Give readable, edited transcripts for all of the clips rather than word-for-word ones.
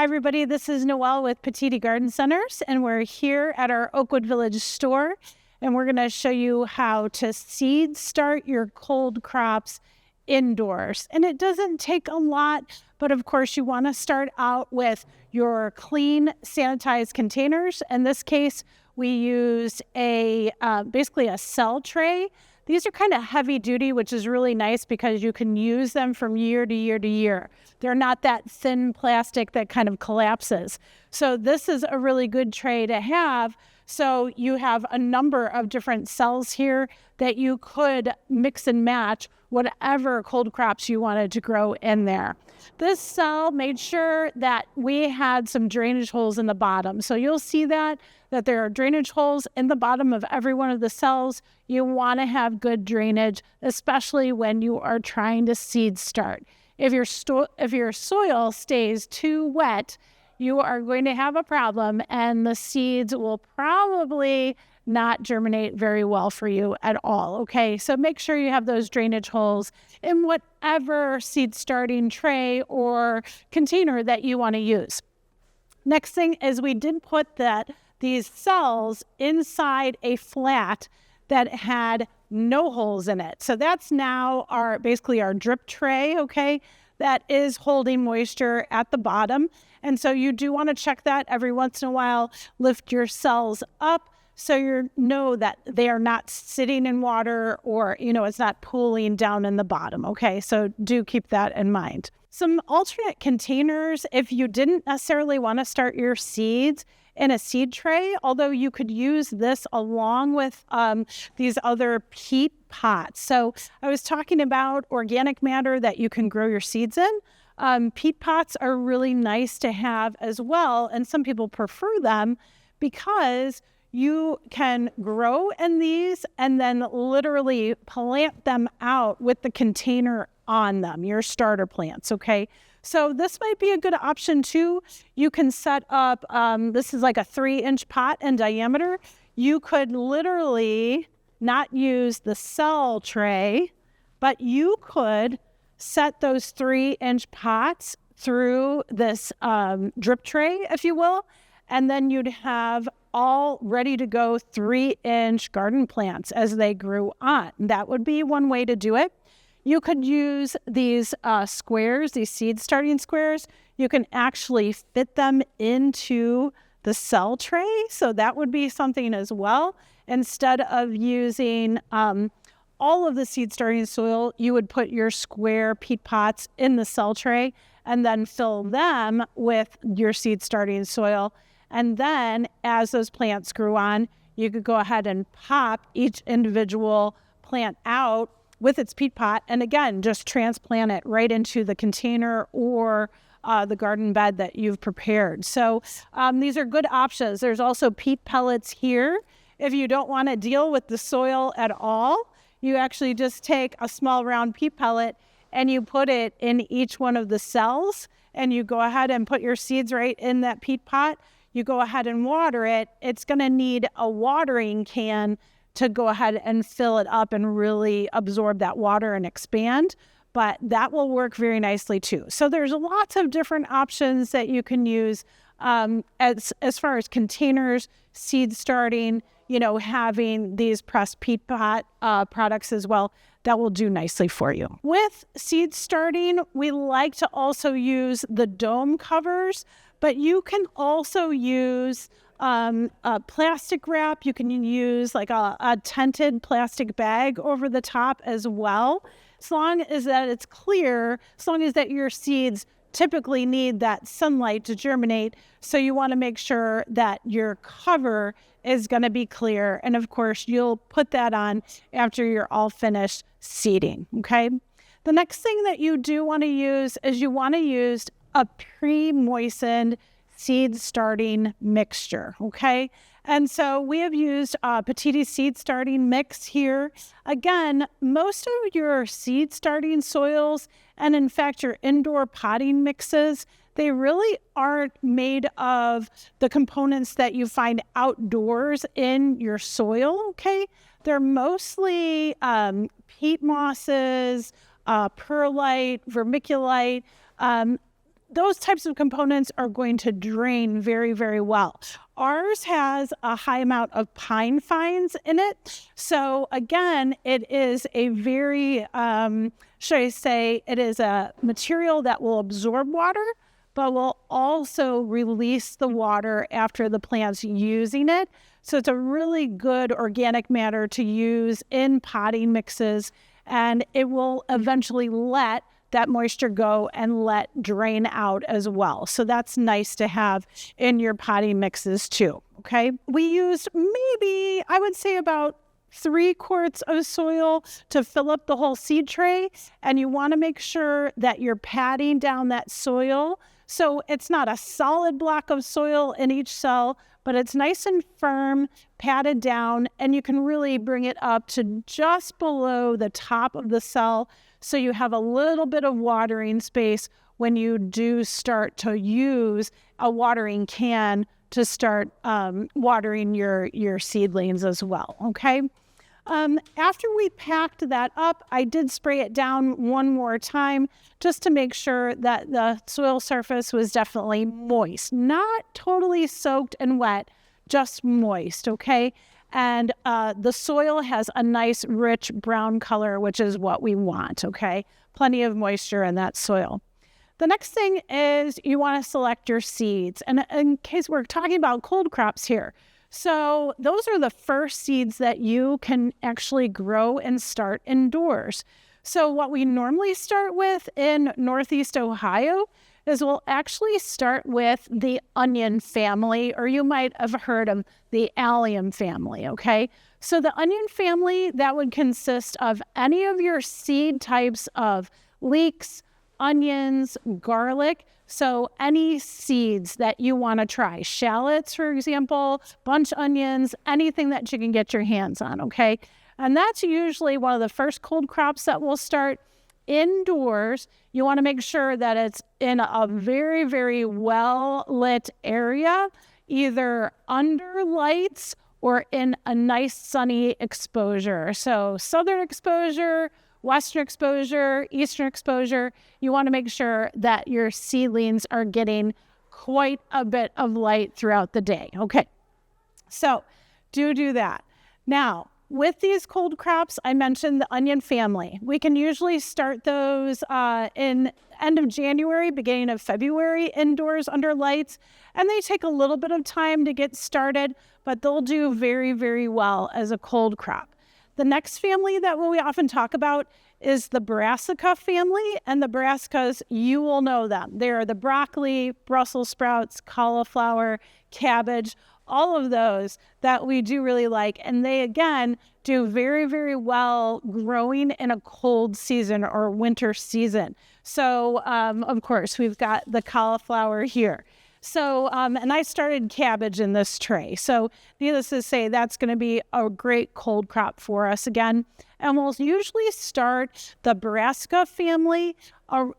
Hi everybody, this is Noelle with Petitti Garden Centers, and we're here at our Oakwood Village store, and we're going to show you how to seed start your cold crops indoors. And it doesn't take a lot, but of course you want to start out with your clean, sanitized containers. In this case, we used basically a cell tray. These are kind of heavy duty, which is really nice because you can use them from year to year to year. They're not that thin plastic that kind of collapses. So this is a really good tray to have. So you have a number of different cells here that you could mix and match whatever cold crops you wanted to grow in there. This cell made sure that we had some drainage holes in the bottom. So you'll see that there are drainage holes in the bottom of every one of the cells. You want to have good drainage, especially when you are trying to seed start. If your soil stays too wet, you are going to have a problem, and the seeds will probably not germinate very well for you at all, okay? So make sure you have those drainage holes in whatever seed starting tray or container that you want to use. Next thing is we did put these cells inside a flat that had no holes in it. So that's now basically our drip tray, okay? That is holding moisture at the bottom. And so you do want to check that every once in a while. Lift your cells up so you know that they are not sitting in water or, it's not pooling down in the bottom, okay? So do keep that in mind. Some alternate containers, if you didn't necessarily want to start your seeds in a seed tray, although you could use this along with these other peat pots. So I was talking about organic matter that you can grow your seeds in. Peat pots are really nice to have as well, and some people prefer them because you can grow in these and then literally plant them out with the container on them, your starter plants, okay? So this might be a good option too. You can set up, this is like a 3-inch pot in diameter. You could literally not use the cell tray, but you could set those 3-inch pots through this drip tray, if you will, and then you'd have all ready to go 3-inch garden plants as they grew on. That would be one way to do it. You could use these squares, these seed starting squares. You can actually fit them into the cell tray. So that would be something as well. Instead of using all of the seed starting soil, you would put your square peat pots in the cell tray and then fill them with your seed starting soil. And then as those plants grew on, you could go ahead and pop each individual plant out with its peat pot, and again, just transplant it right into the container or the garden bed that you've prepared. So these are good options. There's also peat pellets here. If you don't want to deal with the soil at all, you actually just take a small round peat pellet and you put it in each one of the cells, and you go ahead and put your seeds right in that peat pot. You go ahead and water it. It's going to need a watering can to go ahead and fill it up and really absorb that water and expand, but that will work very nicely too. So there's lots of different options that you can use as far as containers, seed starting, having these pressed peat pot products as well. That will do nicely for you. With seed starting, we like to also use the dome covers, but you can also use a plastic wrap. You can use like a tinted plastic bag over the top as well. As long as that it's clear, as long as that your seeds typically need that sunlight to germinate. So you want to make sure that your cover is going to be clear. And of course, you'll put that on after you're all finished seeding, okay? The next thing that you do want to use is you want to use a pre-moistened seed starting mixture, okay? And so we have used Petitti seed starting mix here. Again, most of your seed starting soils, and in fact your indoor potting mixes, they really aren't made of the components that you find outdoors in your soil, okay? They're mostly peat mosses, perlite, vermiculite, those types of components are going to drain very, very well. Ours has a high amount of pine fines in it. So again, it is a very, it is a material that will absorb water, but will also release the water after the plant's using it. So it's a really good organic matter to use in potting mixes, and it will eventually let that moisture go and let drain out as well. So that's nice to have in your potting mixes too, okay? We used maybe, I would say about 3 quarts of soil to fill up the whole seed tray. And you want to make sure that you're patting down that soil. So it's not a solid block of soil in each cell, but it's nice and firm, patted down, and you can really bring it up to just below the top of the cell. So you have a little bit of watering space when you do start to use a watering can to start watering your seedlings as well, okay? After we packed that up, I did spray it down one more time just to make sure that the soil surface was definitely moist, not totally soaked and wet, just moist, okay? And the soil has a nice, rich brown color, which is what we want, okay? Plenty of moisture in that soil. The next thing is you want to select your seeds. And in case we're talking about cold crops here, so those are the first seeds that you can actually grow and start indoors. So what we normally start with in Northeast Ohio is we'll actually start with the onion family, or you might have heard of the allium family, okay? So the onion family, that would consist of any of your seed types of leeks, onions, garlic. So any seeds that you want to try, shallots, for example, bunch onions, anything that you can get your hands on, okay? And that's usually one of the first cold crops that we'll start indoors. You want to make sure that it's in a very, very well-lit area, either under lights or in a nice sunny exposure. So southern exposure, western exposure, eastern exposure. You want to make sure that your seedlings are getting quite a bit of light throughout the day. Okay, so do that. Now, with these cold crops, I mentioned the onion family. We can usually start those in end of January, beginning of February, indoors under lights, and they take a little bit of time to get started, but they'll do very, very well as a cold crop. The next family that we often talk about is the brassica family, and the brassicas, you will know them. They're the broccoli, Brussels sprouts, cauliflower, cabbage, all of those that we do really like. And they, again, do very, very well growing in a cold season or winter season. So, of course, we've got the cauliflower here. So, and I started cabbage in this tray. So needless to say, that's going to be a great cold crop for us again. And we'll usually start the brassica family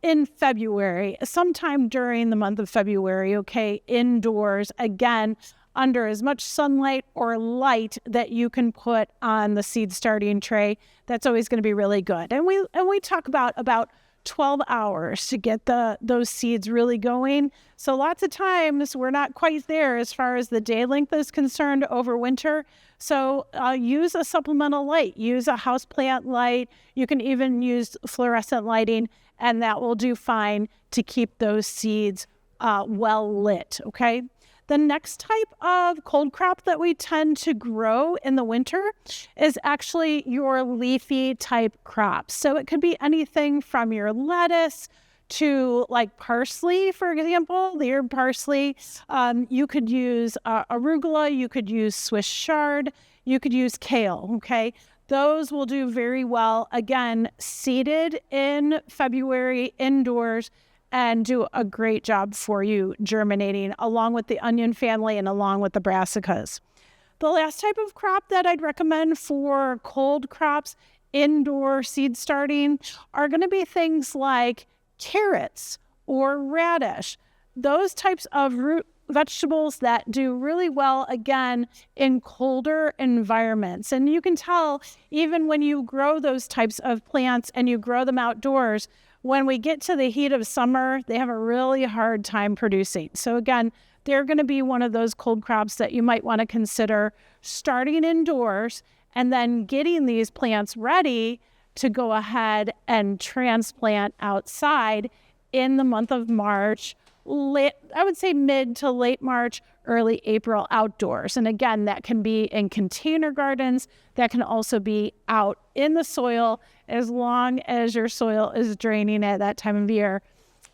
in February, sometime during the month of February, okay, indoors, again, under as much sunlight or light that you can put on the seed starting tray. That's always going to be really good. And we talk about 12 hours to get those seeds really going. So lots of times we're not quite there as far as the day length is concerned over winter. So use a supplemental light, use a houseplant light. You can even use fluorescent lighting, and that will do fine to keep those seeds well lit, okay? The next type of cold crop that we tend to grow in the winter is actually your leafy type crops. So it could be anything from your lettuce to like parsley, for example, the herb parsley. You could use arugula, you could use Swiss chard, you could use kale, okay? Those will do very well, again, seeded in February indoors, and do a great job for you germinating along with the onion family and along with the brassicas. The last type of crop that I'd recommend for cold crops, indoor seed starting, are going to be things like carrots or radish. Those types of root vegetables that do really well, again, in colder environments. And you can tell even when you grow those types of plants and you grow them outdoors, When we get to the heat of summer, they have a really hard time producing. So again, they're going to be one of those cold crops that you might want to consider starting indoors and then getting these plants ready to go ahead and transplant outside in the month of March, I would say mid to late March, early April outdoors. And again, that can be in container gardens. That can also be out in the soil as long as your soil is draining at that time of year.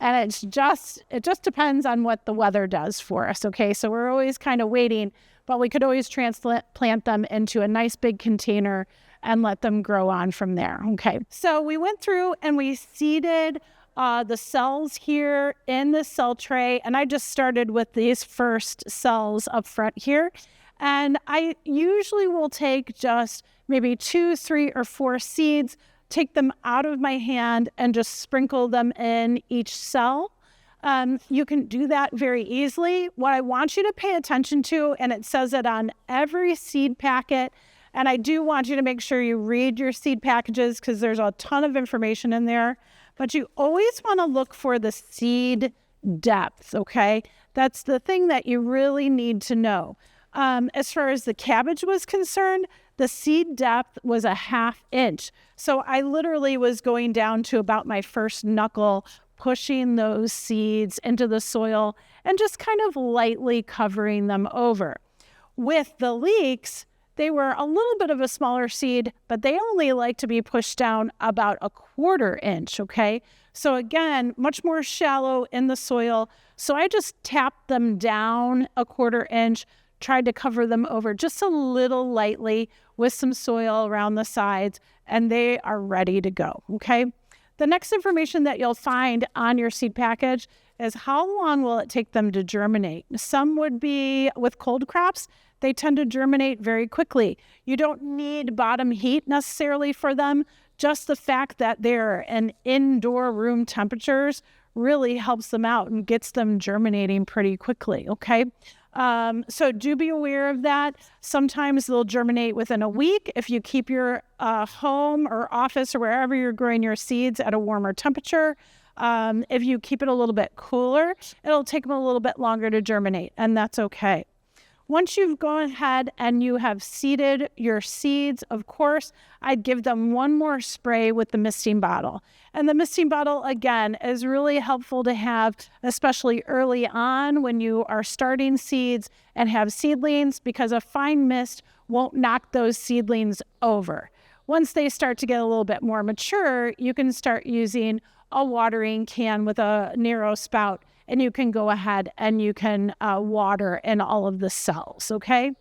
And it just depends on what the weather does for us. Okay, so we're always kind of waiting, but we could always transplant them into a nice big container and let them grow on from there. Okay, so we went through and we seeded the cells here in the cell tray, and I just started with these first cells up front here. And I usually will take just maybe 2, 3, or 4 seeds, take them out of my hand and just sprinkle them in each cell. You can do that very easily. What I want you to pay attention to, and it says it on every seed packet, and I do want you to make sure you read your seed packages because there's a ton of information in there, but you always want to look for the seed depth, okay? That's the thing that you really need to know. As far as the cabbage was concerned, the seed depth was a 1/2 inch. So I literally was going down to about my first knuckle, pushing those seeds into the soil and just kind of lightly covering them over. With the leeks, they were a little bit of a smaller seed, but they only like to be pushed down about a 1/4 inch, okay? So again, much more shallow in the soil. So I just tapped them down a 1/4 inch, tried to cover them over just a little lightly with some soil around the sides, and they are ready to go, okay? The next information that you'll find on your seed package is how long will it take them to germinate. Some would be with cold crops, they tend to germinate very quickly. You don't need bottom heat necessarily for them. Just the fact that they're in indoor room temperatures really helps them out and gets them germinating pretty quickly, okay? So do be aware of that. Sometimes they'll germinate within a week if you keep your home or office or wherever you're growing your seeds at a warmer temperature. If you keep it a little bit cooler, it'll take them a little bit longer to germinate, and that's okay. Once you've gone ahead and you have seeded your seeds, of course, I'd give them one more spray with the misting bottle. And the misting bottle, again, is really helpful to have, especially early on when you are starting seeds and have seedlings, because a fine mist won't knock those seedlings over. Once they start to get a little bit more mature, you can start using a watering can with a narrow spout, and you can go ahead and you can water in all of the cells, okay?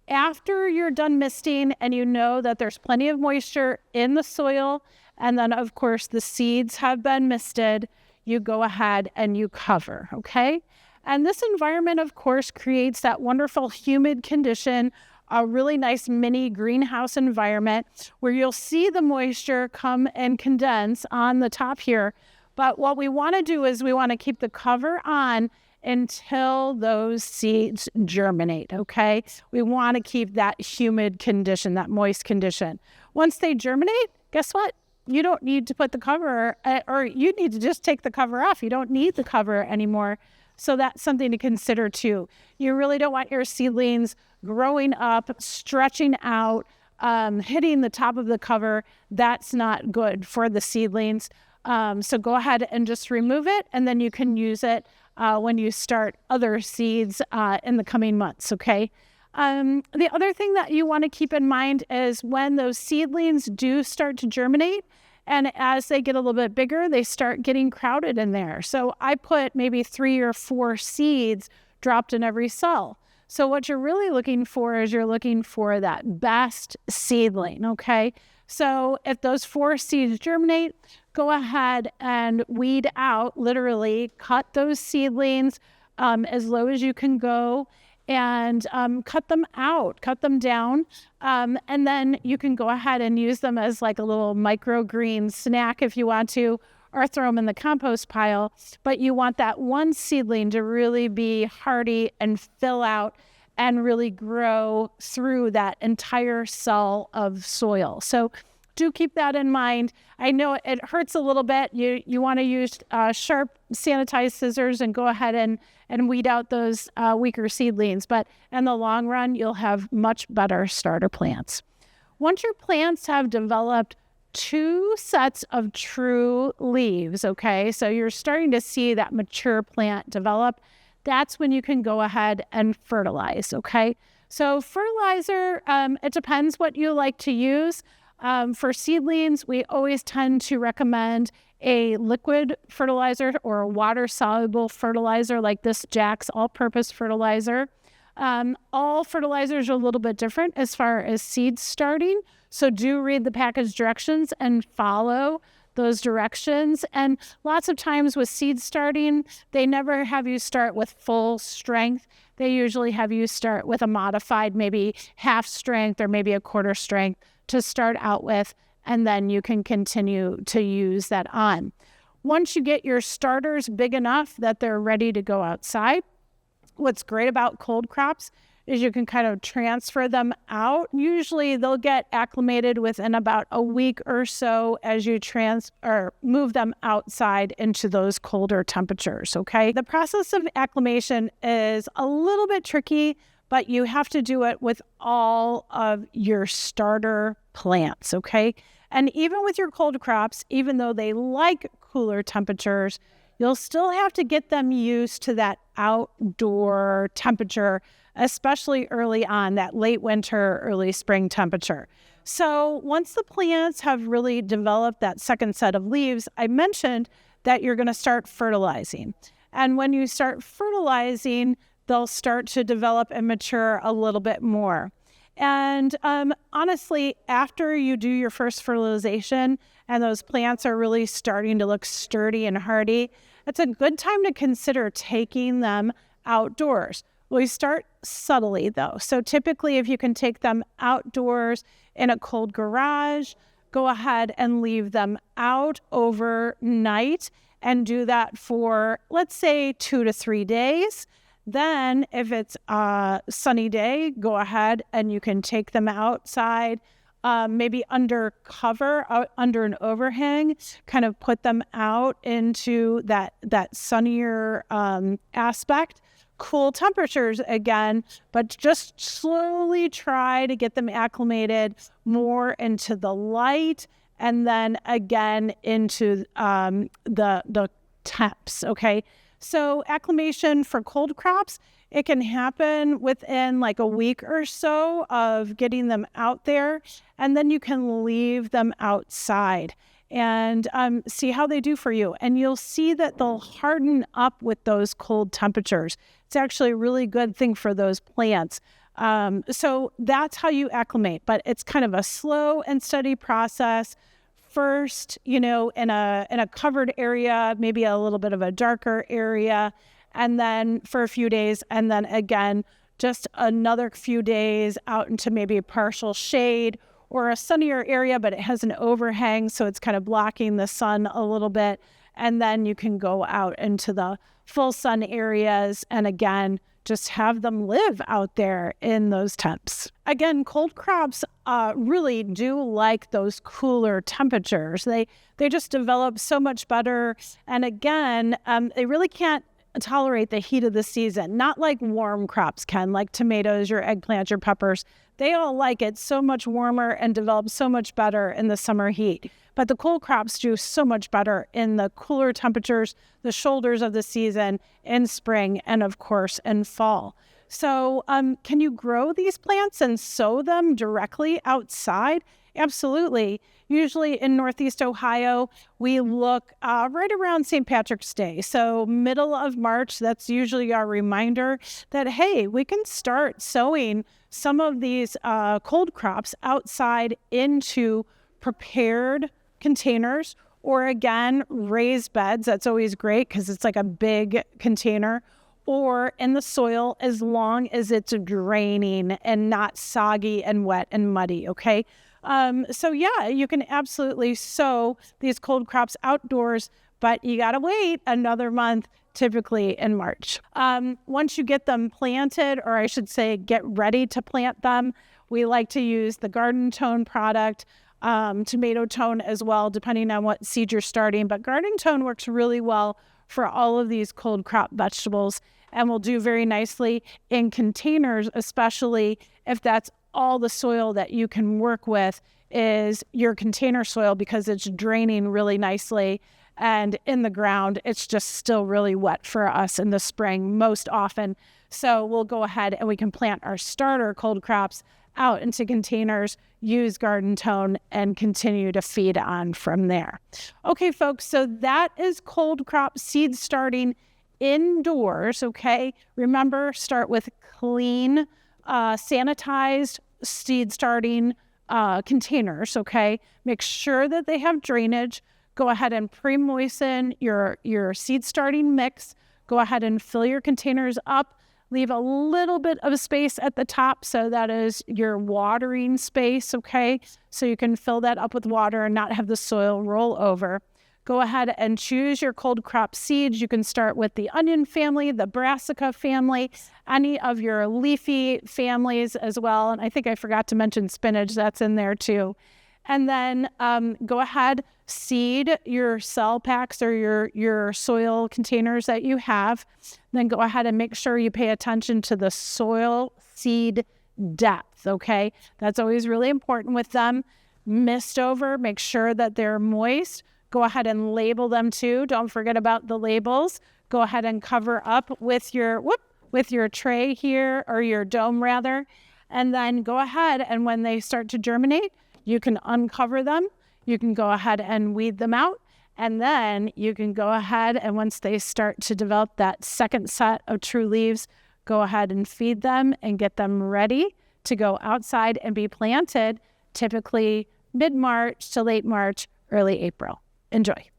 After you're done misting and you know that there's plenty of moisture in the soil, and then of course the seeds have been misted, you go ahead and you cover, okay? And this environment, of course, creates that wonderful humid condition, a really nice mini greenhouse environment where you'll see the moisture come and condense on the top here. But what we want to do is we want to keep the cover on until those seeds germinate, okay? We want to keep that humid condition, that moist condition. Once they germinate, guess what? You don't need to put the cover, or you need to just take the cover off. You don't need the cover anymore. So that's something to consider too. You really don't want your seedlings growing up, stretching out, hitting the top of the cover. That's not good for the seedlings. So go ahead and just remove it, and then you can use it when you start other seeds in the coming months, okay? The other thing that you want to keep in mind is when those seedlings do start to germinate, and as they get a little bit bigger, they start getting crowded in there. So I put maybe 3 or 4 seeds dropped in every cell. So what you're really looking for is you're looking for that best seedling, okay? So if those 4 seeds germinate, go ahead and weed out, literally cut those seedlings as low as you can go, and cut them out, cut them down. And then you can go ahead and use them as like a little microgreen snack if you want to, or throw them in the compost pile. But you want that one seedling to really be hardy and fill out and really grow through that entire cell of soil. So do keep that in mind. I know it hurts a little bit. You want to use sharp sanitized scissors and go ahead and weed out those weaker seedlings. But in the long run, you'll have much better starter plants. Once your plants have developed 2 sets of true leaves, okay, so you're starting to see that mature plant develop, that's when you can go ahead and fertilize, okay? So fertilizer, it depends what you like to use. For seedlings, we always tend to recommend a liquid fertilizer or a water-soluble fertilizer like this Jack's all-purpose fertilizer. All fertilizers are a little bit different as far as seed starting, so do read the package directions and follow those directions. And lots of times with seed starting, they never have you start with full strength. They usually have you start with a modified, maybe half strength or maybe a quarter strength to start out with, and then you can continue to use that on. Once you get your starters big enough that they're ready to go outside, what's great about cold crops is you can kind of transfer them out. Usually they'll get acclimated within about a week or so as you move them outside into those colder temperatures, okay? The process of acclimation is a little bit tricky, but you have to do it with all of your starter plants, okay? And even with your cold crops, even though they like cooler temperatures, you'll still have to get them used to that outdoor temperature, especially early on, that late winter, early spring temperature. So once the plants have really developed that second set of leaves, I mentioned that you're going to start fertilizing. And when you start fertilizing, they'll start to develop and mature a little bit more. And honestly, after you do your first fertilization and those plants are really starting to look sturdy and hardy, it's a good time to consider taking them outdoors. We start subtly though. So typically if you can take them outdoors in a cold garage, go ahead and leave them out overnight and do that for, let's say, 2 to 3 days. Then if it's a sunny day, go ahead and you can take them outside, maybe under cover, under an overhang, kind of put them out into that sunnier aspect. Cool temperatures again, but just slowly try to get them acclimated more into the light and then again into the temps, okay? So acclimation for cold crops, it can happen within like a week or so of getting them out there, and then you can leave them outside and see how they do for you. And you'll see that they'll harden up with those cold temperatures. It's actually a really good thing for those plants. So that's how you acclimate, but it's kind of a slow and steady process. First, in a covered area, maybe a little bit of a darker area, and then for a few days, and then again, just another few days out into maybe a partial shade or a sunnier area, but it has an overhang, so it's kind of blocking the sun a little bit. And then you can go out into the full sun areas and again, just have them live out there in those temps. Again, cold crops really do like those cooler temperatures. They just develop so much better. And again, they really can't tolerate the heat of the season, not like warm crops can, like tomatoes, your eggplants, your peppers. They all like it so much warmer and develop so much better in the summer heat. But the cold crops do so much better in the cooler temperatures, the shoulders of the season, in spring, and of course in fall. So can you grow these plants and sow them directly outside? Absolutely. Usually in Northeast Ohio, we look right around St. Patrick's Day. So middle of March, that's usually our reminder that, hey, we can start sowing some of these cold crops outside into prepared containers, or again, raised beds. That's always great because it's like a big container, or in the soil as long as it's draining and not soggy and wet and muddy, okay? So yeah, you can absolutely sow these cold crops outdoors, but you gotta wait another month, typically in March. Once you get them planted, or I should say get ready to plant them, we like to use the Garden Tone product. tomato tone as well, depending on what seed you're starting. But garden tone works really well for all of these cold crop vegetables and will do very nicely in containers, especially if that's all the soil that you can work with is your container soil, because it's draining really nicely. And in the ground, it's just still really wet for us in the spring most often. So we'll go ahead and we can plant our starter cold crops out into containers, use garden tone, and continue to feed on from there. Okay, folks, so that is cold crop seed starting indoors, okay? Remember, start with clean, sanitized seed starting containers, okay? Make sure that they have drainage. Go ahead and pre-moisten your seed starting mix. Go ahead and fill your containers up. Leave a little bit of space at the top, so that is your watering space, okay? So you can fill that up with water and not have the soil roll over. Go ahead and choose your cold crop seeds. You can start with the onion family, the brassica family, any of your leafy families as well. And I think I forgot to mention spinach, that's in there too. And then go ahead, seed your cell packs or your soil containers that you have. Then go ahead and make sure you pay attention to the soil seed depth, okay? That's always really important with them. Mist over, make sure that they're moist. Go ahead and label them too. Don't forget about the labels. Go ahead and cover up with your tray here, or your dome rather. And then go ahead, and when they start to germinate, you can uncover them. You can go ahead and weed them out. And then you can go ahead, and once they start to develop that second set of true leaves, go ahead and feed them and get them ready to go outside and be planted, typically mid-March to late March, early April. Enjoy.